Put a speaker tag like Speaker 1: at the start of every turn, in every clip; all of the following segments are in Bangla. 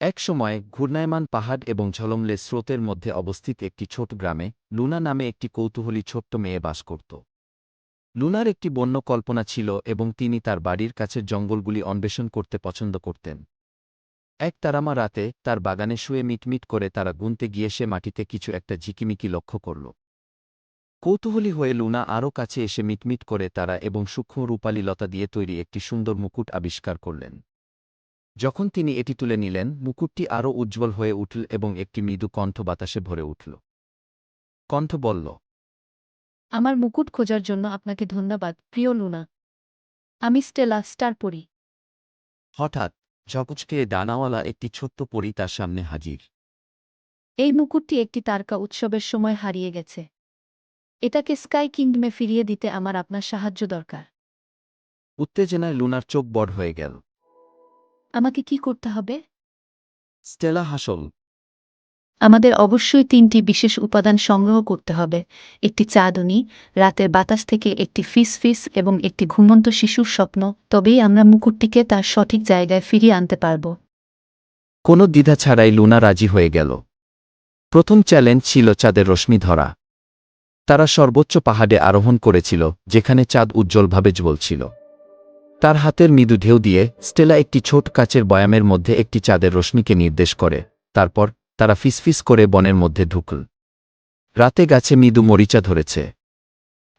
Speaker 1: এক সময় ঘূর্ণায়মান পাহাড় এবং ঝলমলে স্রোতের মধ্যে অবস্থিত একটি ছোট গ্রামে লুনা নামে একটি কৌতূহলী ছোট্ট মেয়ে বাস করত। লুনার একটি বন্য কল্পনা ছিল এবং তিনি তার বাড়ির কাছের জঙ্গলগুলি অন্বেষণ করতে পছন্দ করতেন। এক তারামা রাতে তার বাগানে শুয়ে মিটমিট করে তারা গুনতে গিয়ে সে মাটিতে কিছু একটা ঝিকিমিকি লক্ষ্য করল। কৌতূহলী হয়ে লুনা আরও কাছে এসে মিটমিট করে তারা এবং সূক্ষ্ম রূপালী লতা দিয়ে তৈরি একটি সুন্দর মুকুট আবিষ্কার করলেন। যখন তিনি এটি তুলে নিলেন, মুকুটটি আরও উজ্জ্বল হয়ে উঠল এবং একটি মৃদু কণ্ঠ বাতাসে ভরে উঠল। কণ্ঠ বলল,
Speaker 2: আমার মুকুট খোঁজার জন্য আপনাকে ধন্যবাদ, প্রিয় লুনা। আমি স্টেলা, স্টার পরি।
Speaker 1: হঠাৎ ঝকঝকে ডানাওয়ালা একটি ছোট্ট পরী তার সামনে হাজির।
Speaker 2: এই মুকুটটি একটি তারকা উৎসবের সময় হারিয়ে গেছে। এটাকে স্কাই কিংডমে ফিরিয়ে দিতে আমার আপনার সাহায্য দরকার।
Speaker 1: উত্তেজনায় লুনার চোখ বড় হয়ে গেল।
Speaker 2: আমাকে কি করতে হবে?
Speaker 1: স্টেলা হাসল।
Speaker 2: আমাদের অবশ্যই 3টি বিশেষ উপাদান সংগ্রহ করতে হবে: একটি চাঁদনী, রাতের বাতাস থেকে একটি ফিস এবং একটি ঘুমন্ত শিশুর স্বপ্ন। তবেই আমরা মুকুটটিকে তার সঠিক জায়গায় ফিরিয়ে আনতে পারব।
Speaker 1: কোনো দ্বিধা ছাড়াই লুনা রাজি হয়ে গেল। প্রথম চ্যালেঞ্জ ছিল চাঁদের রশ্মি ধরা। তারা সর্বোচ্চ পাহাড়ে আরোহণ করেছিল, যেখানে চাঁদ উজ্জ্বলভাবে জ্বলছিল। তার হাতের মৃদু ঢেউ দিয়ে স্টেলা একটি ছোট কাচের বয়ামের মধ্যে একটি চাঁদের রশ্মিকে নির্দেশ করে। তারপর তারা ফিসফিস করে বনের মধ্যে ঢুকল। রাতে গাছে মৃদু মরিচা ধরেছে।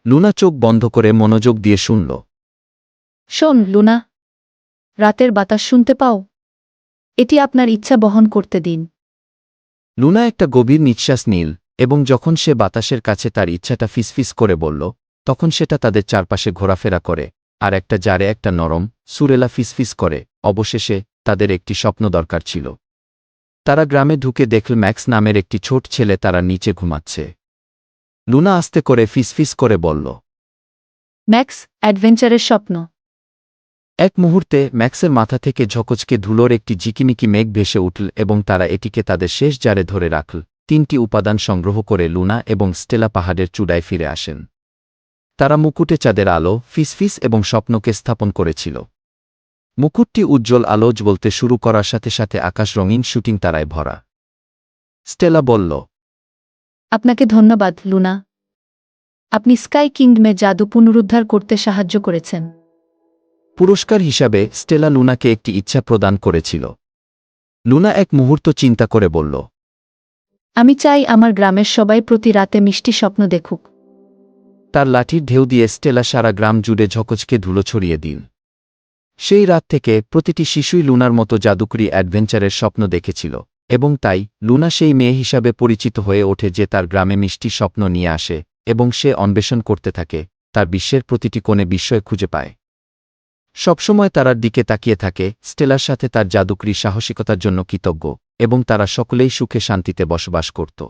Speaker 1: লুনা চোখ বন্ধ করে মনোযোগ দিয়ে শুনল।
Speaker 2: শোন, লুনা। রাতের বাতাস শুনতে পাও? এটি আপনার ইচ্ছা বহন করতে দিন।
Speaker 1: লুনা একটা গভীর নিঃশ্বাস নিল, এবং যখন সে বাতাসের কাছে তার ইচ্ছাটা ফিসফিস করে বলল, তখন সেটা তাদের চারপাশে ঘোরাফেরা করে, আর একটা জারে একটা নরম, সুরেলা ফিসফিস করে। অবশেষে তাদের একটি স্বপ্ন দরকার ছিল। তারা গ্রামে ঢুকে দেখল ম্যাক্স নামের একটি ছোট ছেলে তারা নিচে ঘুমাচ্ছে। লুনা আস্তে করে ফিসফিস করে বলল,
Speaker 2: ম্যাক্স, অ্যাডভেঞ্চারের স্বপ্ন।
Speaker 1: এক মুহূর্তে ম্যাক্সের মাথা থেকে ঝকঝকে ধুলোর একটি ঝিকিমিকি মেঘ ভেসে উঠল এবং তারা এটিকে তাদের শেষ জারে ধরে রাখল। 3টি উপাদান সংগ্রহ করে লুনা এবং স্টেলা পাহাড়ের চূড়ায় ফিরে আসেন। তারা মুকুটে চাঁদের আলো, ফিসফিস এবং স্বপ্নকে স্থাপন করেছিল। মুকুটটি উজ্জ্বল আলো জ্বলতে শুরু করার সাথে সাথে আকাশ রঙিন শুটিং তারায় ভরা। স্টেলা বলল,
Speaker 2: আপনাকে ধন্যবাদ, লুনা। আপনি স্কাই কিংডমের জাদু পুনরুদ্ধার করতে সাহায্য করেছেন।
Speaker 1: পুরস্কার হিসাবে স্টেলা লুনাকে একটি ইচ্ছা প্রদান করেছিল। লুনা এক মুহূর্ত চিন্তা করে বলল,
Speaker 2: আমি চাই আমার গ্রামের সবাই প্রতি রাতে মিষ্টি স্বপ্ন দেখুক।
Speaker 1: তার লাঠির ঢেউ দিয়ে স্টেলা সারা গ্রাম জুড়ে ঝকঝকে ধুলো ছড়িয়ে দিন। সেই রাত থেকে প্রতিটি শিশুই লুনার মতো জাদুকরি অ্যাডভেঞ্চারের স্বপ্ন দেখেছিল, এবং তাই লুনা সেই মেয়ে হিসাবে পরিচিত হয়ে ওঠে যে তার গ্রামে মিষ্টি স্বপ্ন নিয়ে আসে, এবং সে অন্বেষণ করতে থাকে, তার বিশ্বের প্রতিটি কোণে বিস্ময় খুঁজে পায়। সবসময় তারার দিকে তাকিয়ে থাকে, স্টেলার সাথে তার জাদুকরি সাহসিকতার জন্য কৃতজ্ঞ, এবং তারা সকলেই সুখে শান্তিতে বসবাস করত।